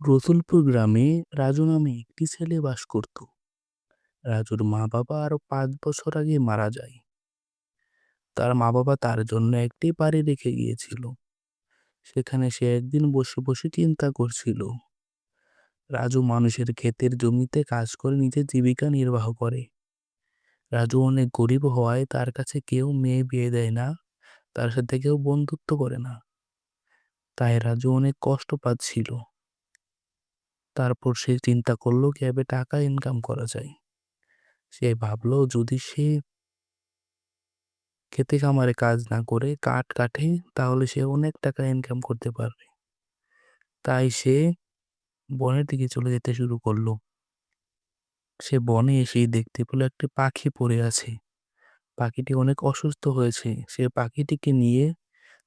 রসুলপুর গ্রামে রাজু নামে একটি ছেলে বাস করত। রাজুর মা বাবা আরো 5 বছর আগে মারা যায়। তার মা বাবা তার জন্য একটি বাড়ি রেখে গিয়েছিল। সেখানে সে একদিন বসে বসে চিন্তা করছিল। রাজু মানুষের ক্ষেতের জমিতে কাজ করে নিজের জীবিকা নির্বাহ করে। রাজু অনেক গরিব হওয়ায় তার কাছে কেউ মেয়ে বিয়ে দেয় না, তার সাথে কেউ বন্ধুত্ব করে না। তাই রাজু অনেক কষ্ট পাচ্ছিল। তারপর সে চিন্তা করলো কিভাবে টাকা ইনকাম করা যায়। সে ভাবলো যদি সে খেতে খামারে কাজ না করে কাঠ কাটে তাহলে সে অনেক টাকা ইনকাম করতে পারবে। তাই সে বনের দিকে চলে যেতে শুরু করলো। সে বনে এসেই দেখতে পেল একটি পাখি পড়ে আছে। পাখিটি অনেক অসুস্থ হয়েছে। সে পাখিটিকে নিয়ে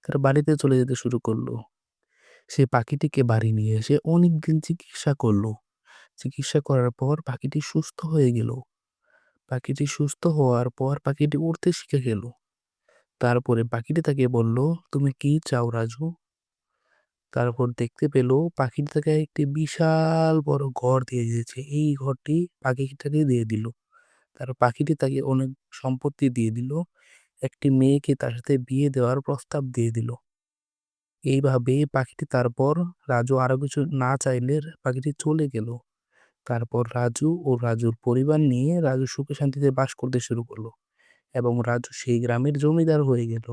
তার বাড়িতে চলে যেতে শুরু করলো। সে পাখিটিকে বাড়ি নিয়ে এসে অনেকদিন চিকিৎসা করলো। চিকিৎসা করার পর পাখিটি সুস্থ হয়ে গেল। পাখিটি সুস্থ হওয়ার পর পাখিটি উড়তে শিখে গেল। তারপরে পাখিটি তাকে বলল, তুমি কি চাও রাজু? তারপর দেখতে পেল পাখিটি তাকে একটি বিশাল বড় ঘর দিয়ে দিয়েছে। এই ঘরটি পাখিটাকে দিয়ে দিল। তার পাখিটি তাকে অনেক সম্পত্তি দিয়ে দিল। একটি মেয়েকে তার সাথে বিয়ে দেওয়ার প্রস্তাব দিয়ে দিল। এইভাবে পাখিটি তারপর রাজু আরো কিছু না চাইলে পাখিটি চলে গেল। তারপর রাজু ও রাজুর পরিবার নিয়ে রাজু সুখে শান্তিতে বাস করতে শুরু করলো এবং রাজু সেই গ্রামের জমিদার হয়ে গেল।